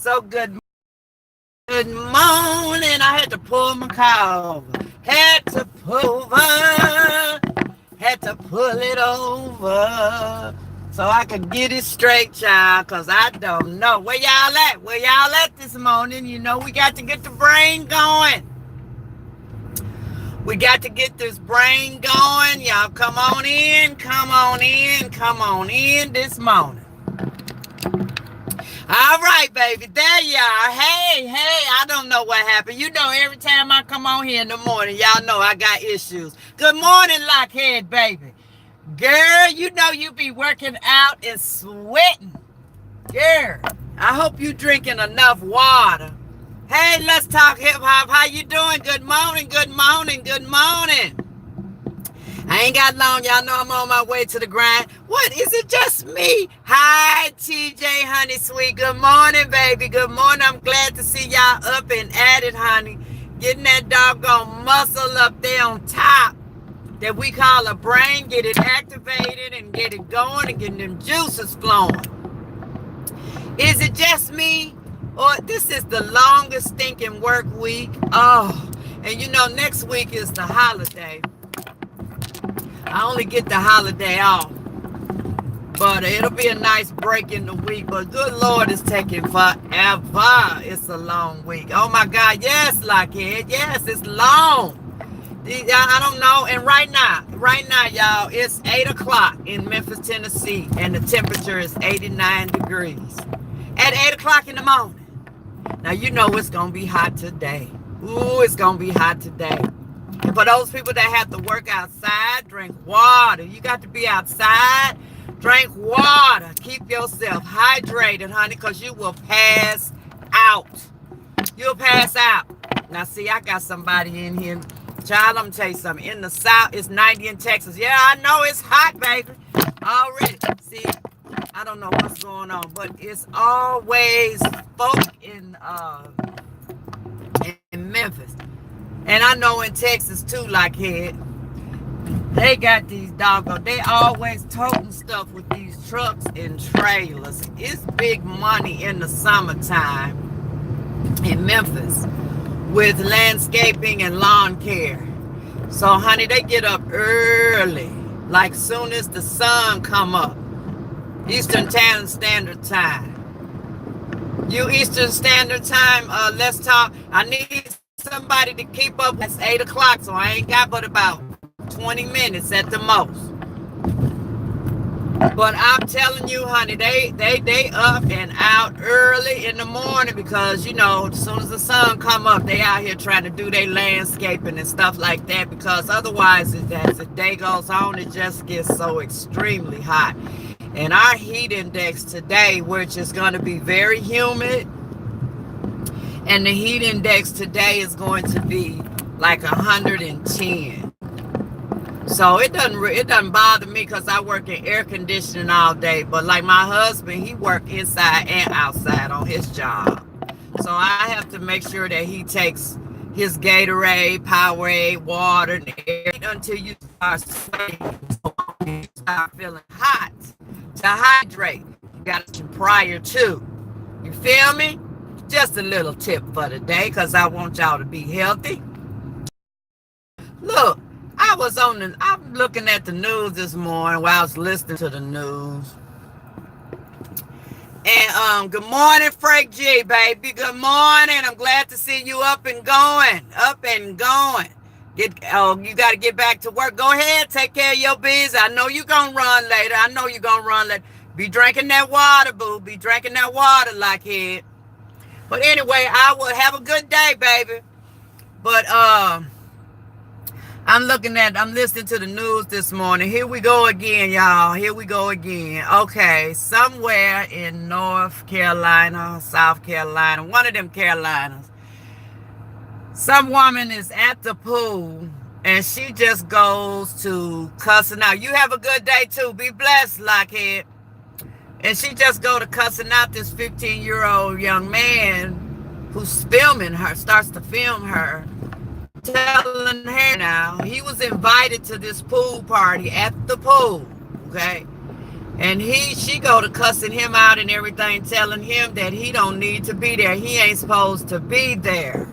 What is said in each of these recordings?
So good morning. I had to pull my car over. Had to pull over. Had to pull it over so I could get it straight, child, because I don't know. Where y'all at? Where y'all at this morning? You know, we got to get the brain going. We got to get this brain going. Y'all come on in, come on in, come on in this morning. All right, baby, there you are. Hey, I don't know what happened. You know, every time I come on here in the morning, y'all know I got issues. Good morning, Lockhead, baby. Girl, you know you be working out and sweating. Girl, I hope you drinking enough water. Hey, let's talk hip-hop. How you doing? Good morning, good morning, good morning. I ain't got long. Y'all know I'm on my way to the grind. What? Is it just me? Hi, TJ, honey sweet. Good morning, baby. Good morning. I'm glad to see y'all up and at it, honey. Getting that doggone muscle up there on top that we call a brain. Get it activated and get it going and getting them juices flowing. Is it just me? Or this is the longest stinking work week? Oh, and you know, next week is the holiday. I only get the holiday off, but it'll be a nice break in the week. But good Lord, it's taking forever. It's a long week. Oh my God, yes, Lockhead, yes, it's long. I don't know. And right now, y'all, it's 8 o'clock in Memphis, Tennessee, and the temperature is 89 degrees at 8 o'clock in the morning. Now you know it's gonna be hot today. Ooh, it's gonna be hot today. And for those people that have to work outside, drink water. You got to be outside, drink water. Keep yourself hydrated, honey, because you will pass out. You'll pass out. Now, see, I got somebody in here. Child, I'm going to tell you something. In the South, it's 90 in Texas. Yeah, I know it's hot, baby. Already. See, I don't know what's going on, but it's always folk in Memphis. And I know in Texas too, Lockhead, they got these doggone, they always toting stuff with these trucks and trailers. It's big money in the summertime in Memphis with landscaping and lawn care. So, honey, they get up early, like soon as the sun come up. Eastern Standard Time. You Eastern Standard Time, let's talk. I need somebody to keep up. It's 8 o'clock, so I ain't got but about 20 minutes at the most. But I'm telling you, honey, they up and out early in the morning because, you know, as soon as the sun come up, they out here trying to do their landscaping and stuff like that, because otherwise, as the day goes on, it just gets so extremely hot. And our heat index today, which is going to be very humid, and the heat index today is going to be like 110. So it doesn't bother me because I work in air conditioning all day. But like my husband, he works inside and outside on his job. So I have to make sure that he takes his Gatorade, Powerade, water, and everything until you start sweating. So you start feeling hot. To hydrate, you got to prior to. You feel me? Just a little tip for the day, because I want y'all to be healthy. Look, I'm looking at the news this morning while I was listening to the news. And good morning, Frank G, baby. Good morning. I'm glad to see you up and going. Up and going. You got to get back to work. Go ahead, take care of your business. I know you're going to run later. Be drinking that water, boo. Be drinking that water, Lockhead. But anyway, I will have a good day, baby. But I'm listening to the news this morning. Here we go again, y'all. Here we go again. Okay, somewhere in North Carolina, South Carolina, one of them Carolinas, some woman is at the pool and she just goes to cussing out. You have a good day too. Be blessed, Lockhead. And she just go to cussing out this 15-year-old young man who's filming her, starts to film her, telling her now he was invited to this pool party at the pool, okay? And she go to cussing him out and everything, telling him that he don't need to be there. He ain't supposed to be there.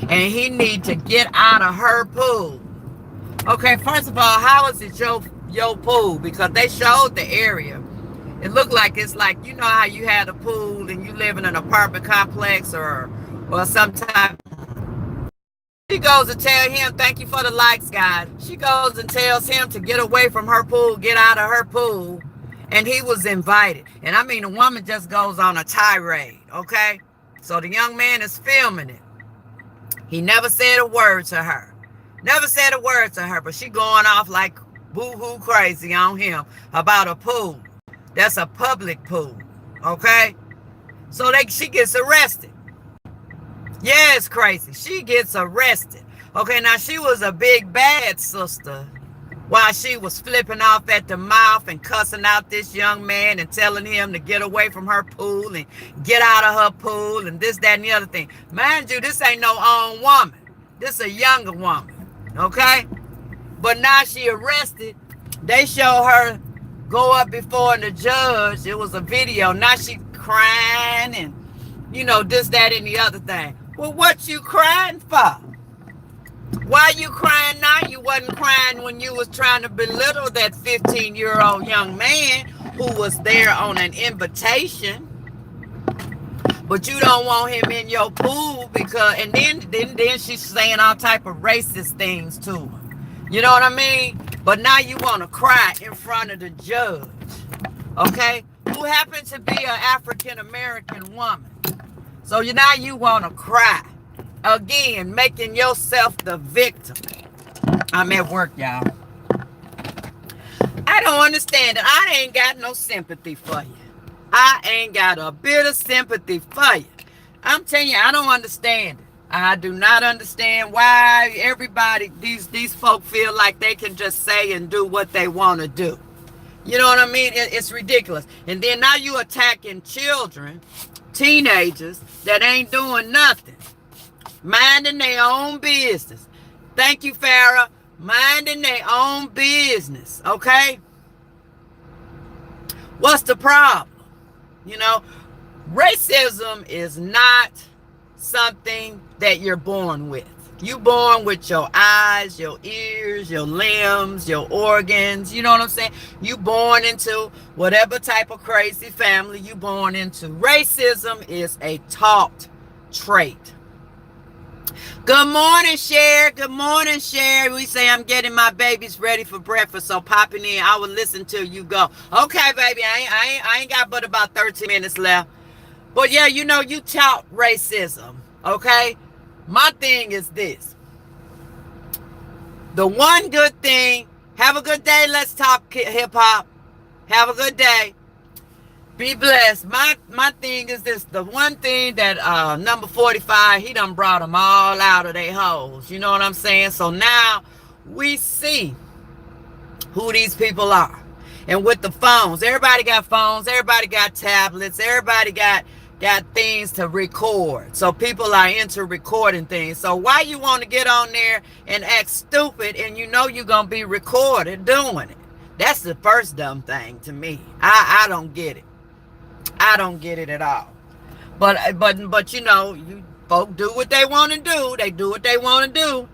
And he need to get out of her pool. Okay, first of all, how is it your pool? Because they showed the area. It looked like it's like, you know how you had a pool and you live in an apartment complex or some type. She goes to tell him, thank you for the likes, guys. She goes and tells him to get away from her pool, get out of her pool. And he was invited. And I mean, the woman just goes on a tirade, okay? So the young man is filming it. He never said a word to her. Never said a word to her, but she going off like boo-hoo crazy on him about a pool. That's a public pool, okay? So she gets arrested. Yeah, it's crazy. She gets arrested. Okay, now she was a big bad sister while she was flipping off at the mouth and cussing out this young man and telling him to get away from her pool and get out of her pool and this, that, and the other thing. Mind you, this ain't no old woman. This a younger woman, okay? But now she arrested. They show her go up before the judge. It was a video. Now she crying and, you know, this, that, and the other thing. Well, what you crying for? Why you crying now? You wasn't crying when you was trying to belittle that 15-year-old young man who was there on an invitation. But you don't want him in your pool because, and then she's saying all type of racist things to him. You know what I mean? But now you want to cry in front of the judge, okay? Who happens to be an African-American woman. So now you want to cry. Again, making yourself the victim. I'm at work, y'all. I don't understand it. I ain't got no sympathy for you. I ain't got a bit of sympathy for you. I'm telling you, I don't understand it. I do not understand why everybody, these folk feel like they can just say and do what they want to do. You know what I mean? It's ridiculous. And then now you attacking children, teenagers that ain't doing nothing. Minding their own business. Thank you, Farrah. Minding their own business, okay? What's the problem? You know, racism is not something that you're born with. You born with your eyes, your ears, your limbs, your organs. You know what I'm saying? You born into whatever type of crazy family you born into. Racism is a taught trait. Good morning, Cher. Good morning, Cher. We say I'm getting my babies ready for breakfast, so popping in. I will listen till you go. Okay, baby. I ain't got but about 13 minutes left. But yeah, you know, you taught racism. Okay? My thing is this. The one good thing, have a good day. Let's talk hip-hop. Have a good day. Be blessed. My thing is this. The one thing that number 45, he done brought them all out of their holes. You know what I'm saying? So now we see who these people are. And with the phones, everybody got phones. Everybody got tablets. Everybody got things to record. So people are into recording things. So why you want to get on there and act stupid and you know you're going to be recorded doing it? That's the first dumb thing to me. I don't get it. I don't get it at all. But you know, you folk do what they want to do. They do what they want to do.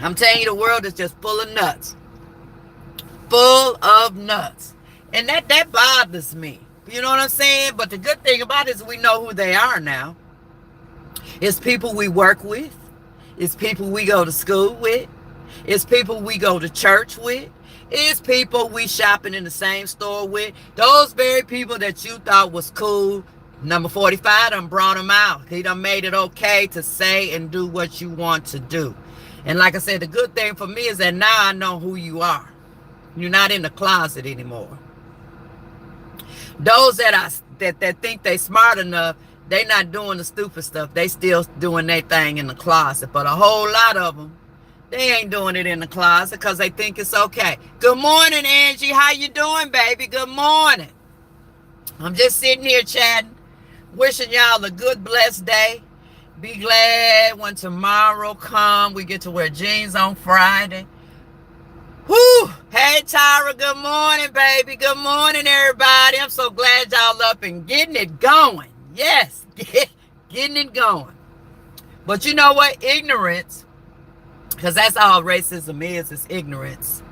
I'm telling you, the world is just full of nuts. Full of nuts. And that bothers me. You know what I'm saying? But the good thing about it is we know who they are now. It's people we work with. It's people we go to school with. It's people we go to church with. It's people we shopping in the same store with. Those very people that you thought was cool, number 45 done brought them out. He done made it okay to say and do what you want to do. And like I said, the good thing for me is that now I know who you are. You're not in the closet anymore. Those that think they smart enough, they not doing the stupid stuff. They still doing their thing in the closet. But a whole lot of them, they ain't doing it in the closet because they think it's okay. Good morning, Angie. How you doing, baby? Good morning. I'm just sitting here chatting, wishing y'all a good, blessed day. Be glad when tomorrow come. We get to wear jeans on Friday. Whew. Hey, Tyra, good morning, baby. Good morning, everybody. I'm so glad y'all up and getting it going. Yes, getting it going. But you know what? Ignorance, because that's all racism is ignorance.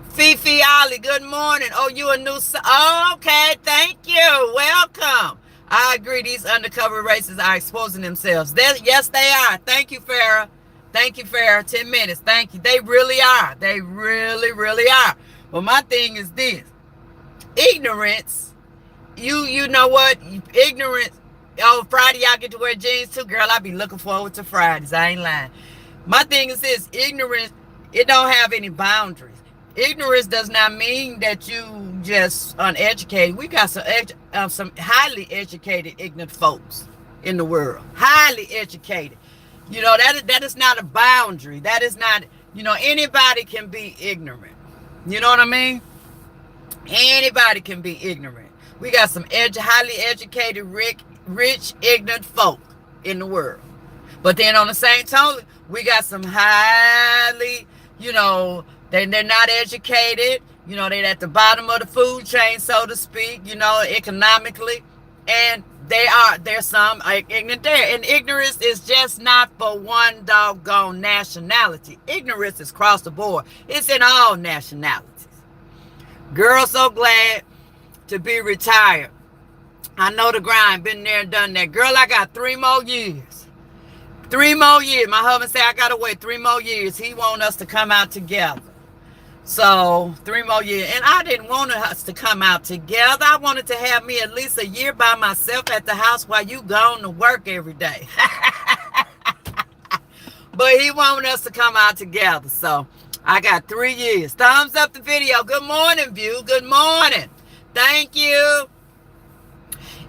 Fifi Ollie, good morning. Oh, you a new... Oh, okay, thank you. Welcome. I agree, these undercover racists are exposing themselves. Yes, they are. Thank you, Farrah. Thank you, Farrah. 10 minutes. Thank you. They really are. They really, really are. Well, my thing is this. Ignorance. You know what? Ignorance. Oh, Friday, y'all get to wear jeans too. Girl, I be looking forward to Fridays. I ain't lying. My thing is this. Ignorance, it don't have any boundaries. Ignorance does not mean that you just uneducated. We got some highly educated, ignorant folks in the world. Highly educated. You know, that is not a boundary. That is not, you know, anybody can be ignorant. You know what I mean? Anybody can be ignorant. We got some highly educated, rich, ignorant folk in the world. But then on the same token, we got some highly, you know, they're not educated. You know, they're at the bottom of the food chain, so to speak, you know, economically. And there's some ignorant there. And ignorance is just not for one doggone nationality. Ignorance is across the board. It's in all nationalities. Girl, so glad to be retired. I know the grind. Been there and done that. Girl, I got 3 more years. 3 more years. My husband said I got to wait 3 more years. He want us to come out together. So 3 more years. And I didn't want us to come out together. I wanted to have me at least a year by myself at the house while you gone to work every day. But he wanted us to come out together. So I got 3 years. Thumbs up the video. Good morning, view. Good morning. Thank you.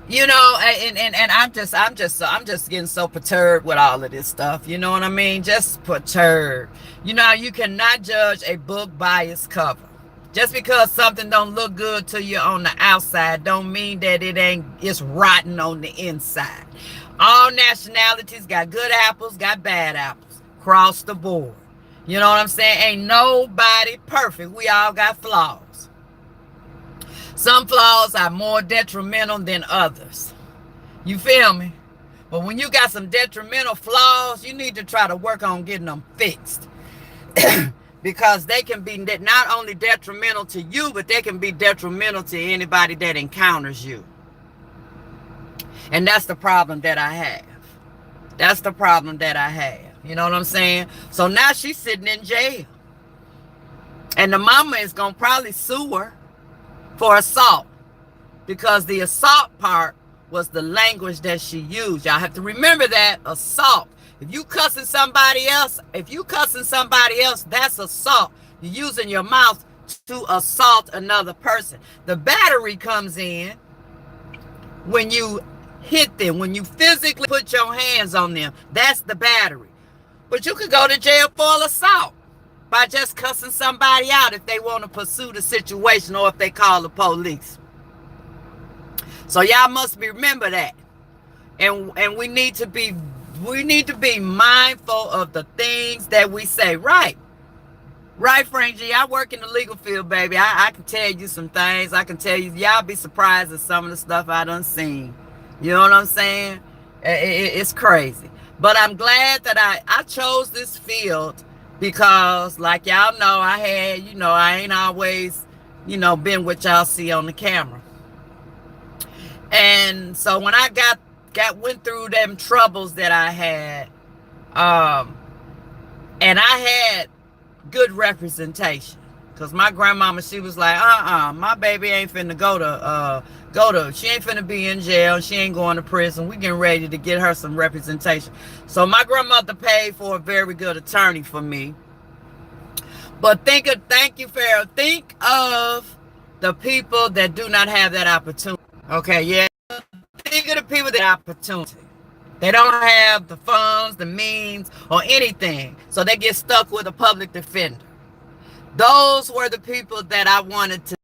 You know, and I'm just getting so perturbed with all of this stuff. You know what I mean? Just perturbed. You know, you cannot judge a book by its cover. Just because something don't look good to you on the outside don't mean that it's rotten on the inside. All nationalities got good apples, got bad apples. Across the board. You know what I'm saying? Ain't nobody perfect. We all got flaws. Some flaws are more detrimental than others. You feel me? But when you got some detrimental flaws, you need to try to work on getting them fixed. Because they can be not only detrimental to you, but they can be detrimental to anybody that encounters you. And that's the problem that I have. That's the problem that I have. You know what I'm saying? So now she's sitting in jail. And the mama is going to probably sue her for assault, because the assault part was the language that she used. Y'all have to remember that. Assault. If you cussing somebody else, that's assault. You're using your mouth to assault another person. The battery comes in when you hit them, when you physically put your hands on them. That's the battery. But you could go to jail for assault by just cussing somebody out if they want to pursue the situation or if they call the police. So y'all must remember that. And we need to be mindful of the things that we say. Right, Frank G. I work in the legal field, baby. I can tell you some things. I can tell you, y'all be surprised at some of the stuff I done seen. You know what I'm saying? It's crazy. But I'm glad that I chose this field, because like y'all know, I ain't always, been what y'all see on the camera. And so when I went through them troubles that I had, and I had good representation, because my grandmama, she was like, my baby ain't finna she ain't finna be in jail, she ain't going to prison, we getting ready to get her some representation. So my grandmother paid for a very good attorney for me. But thank you, Farrah. Think of the people that do not have that opportunity. Okay, yeah. Think of the people that opportunity. They don't have the funds, the means, or anything. So they get stuck with a public defender. Those were the people that I wanted to.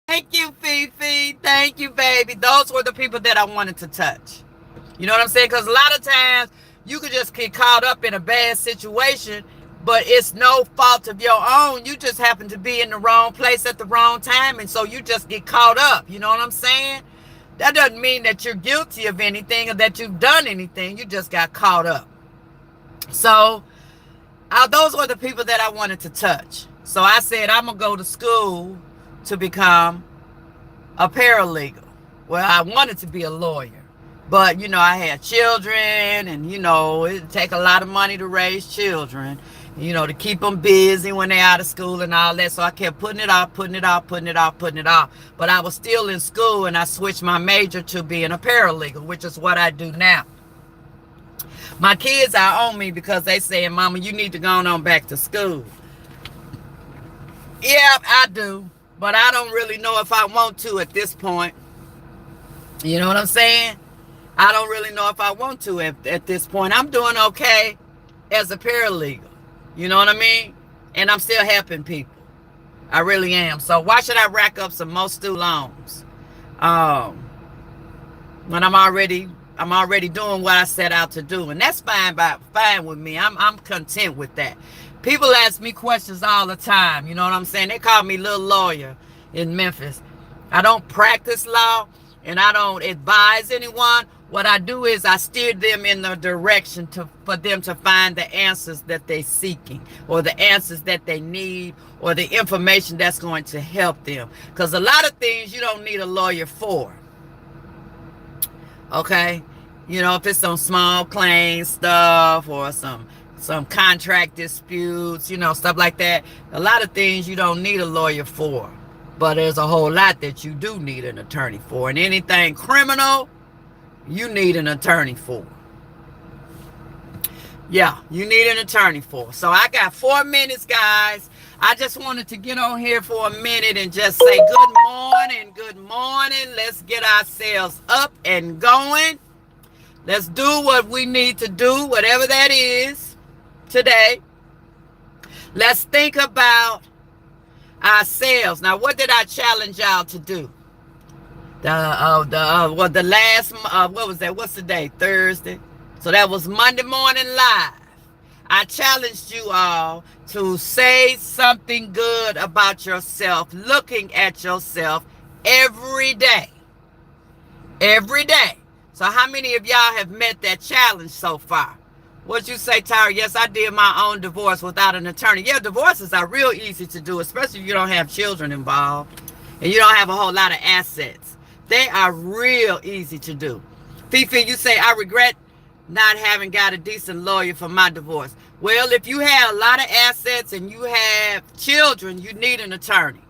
Thank you, Fifi. Thank you, baby. Those were the people that I wanted to touch. You know what I'm saying? Because a lot of times you could just get caught up in a bad situation, but it's no fault of your own. You just happen to be in the wrong place at the wrong time, and so you just get caught up. You know what I'm saying? That doesn't mean that you're guilty of anything or that you've done anything. You just got caught up. So those were the people that I wanted to touch. So I said, I'm going to go to school to become a paralegal. Well, I wanted to be a lawyer. But, I had children, and, it take a lot of money to raise children, to keep them busy when they're out of school and all that. So I kept putting it off. But I was still in school, and I switched my major to being a paralegal, which is what I do now. My kids are on me because they saying, Mama, you need to go on back to school. Yeah, I do. But I don't really know if I want to at this point. You know what I'm saying? I don't really know if I want to at this point. I'm doing okay as a paralegal. You know what I mean? And I'm still helping people. I really am. So why should I rack up some more student loans? When I'm already doing what I set out to do. And that's fine with me. I'm content with that. People ask me questions all the time. You know what I'm saying? They call me little lawyer in Memphis. I don't practice law, and I don't advise anyone. What I do is I steer them in the direction for them to find the answers that they're seeking, or the answers that they need, or the information that's going to help them. Because a lot of things you don't need a lawyer for. Okay? If it's some small claim stuff or some contract disputes, stuff like that. A lot of things you don't need a lawyer for. But there's a whole lot that you do need an attorney for. And anything criminal, you need an attorney for. Yeah, you need an attorney for. So I got 4 minutes, guys. I just wanted to get on here for a minute and just say good morning, good morning. Let's get ourselves up and going. Let's do what we need to do, whatever that is today. Let's think about ourselves. Now, what did I challenge y'all to do? What was that? What's the day? Thursday. So that was Monday Morning Live. I challenged you all to say something good about yourself, looking at yourself every day. Every day. So how many of y'all have met that challenge so far? What'd you say, Tyra? Yes, I did my own divorce without an attorney. Yeah, divorces are real easy to do, especially if you don't have children involved and you don't have a whole lot of assets. They are real easy to do. Fifi, you say, I regret not having got a decent lawyer for my divorce. Well, if you have a lot of assets and you have children, you need an attorney.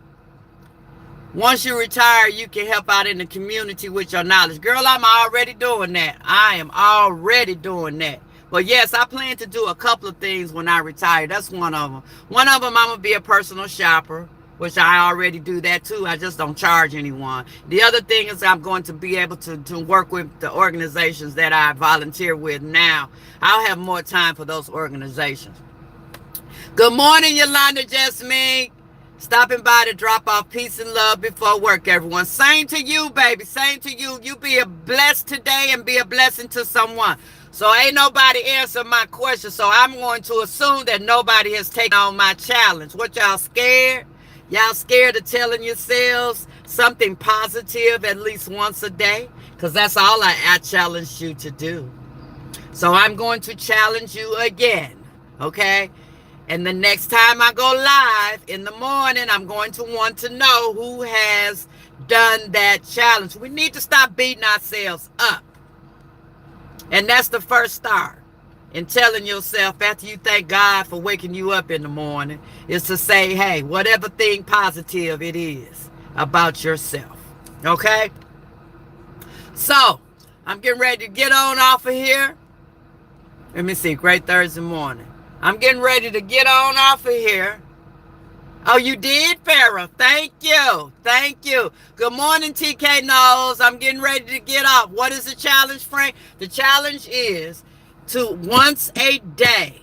Once you retire, you can help out in the community with your knowledge. Girl, I'm already doing that. I am already doing that. But yes, I plan to do a couple of things when I retire. That's one of them. One of them, I'm going to be a personal shopper, which I already do that too. I just don't charge anyone. The other thing is I'm going to be able to work with the organizations that I volunteer with now. I'll have more time for those organizations. Good morning, Yolanda Jasmine. Stopping by to drop off peace and love before work, everyone. Same to you, baby. Same to you. You be a blessed today and be a blessing to someone. So ain't nobody answer my question. So I'm going to assume that nobody has taken on my challenge. What, y'all scared? Y'all scared of telling yourselves something positive at least once a day? Because that's all I challenged you to do. So I'm going to challenge you again, okay? And the next time I go live in the morning, I'm going to want to know who has done that challenge. We need to stop beating ourselves up. And that's the first start in telling yourself, after you thank God for waking you up in the morning, is to say, hey, whatever thing positive it is about yourself. Okay? So, I'm getting ready to get on off of here. Let me see. Great Thursday morning. I'm getting ready to get on off of here. Oh, you did, Farrah? Thank you. Thank you. Good morning, TK Knowles. I'm getting ready to get off. What is the challenge, Frank? The challenge is to once a day,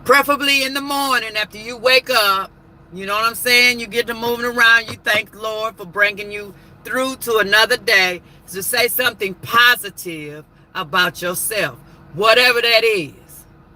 preferably in the morning after you wake up, you know what I'm saying? You get to moving around. You thank the Lord for bringing you through to another day, to say something positive about yourself, whatever that is.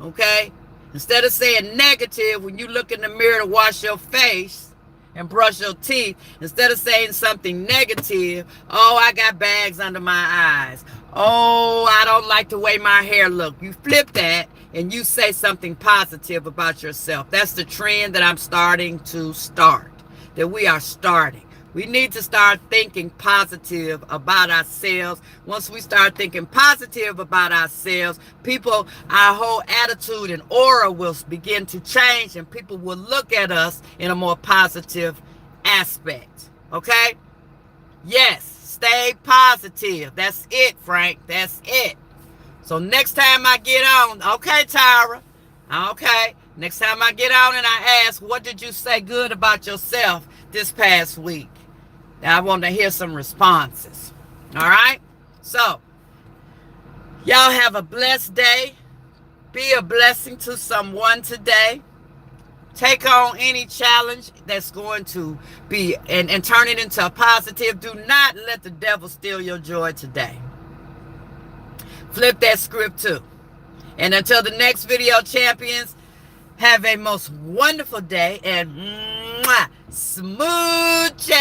Okay? Instead of saying negative when you look in the mirror to wash your face and brush your teeth, instead of saying something negative, oh, I got bags under my eyes. Oh, I don't like the way my hair look. You flip that and you say something positive about yourself. That's the trend that I'm starting to start, that we are starting. We need to start thinking positive about ourselves. Once we start thinking positive about ourselves, people, our whole attitude and aura will begin to change, and people will look at us in a more positive aspect. Okay? Yes, stay positive. That's it, Frank. That's it. So next time I get on, okay, Tyra, okay, next time I get on and I ask, what did you say good about yourself this past week? I want to hear some responses. All right? So, y'all have a blessed day. Be a blessing to someone today. Take on any challenge that's going to be and turn it into a positive. Do not let the devil steal your joy today. Flip that script too. And until the next video, champions, have a most wonderful day and smooches.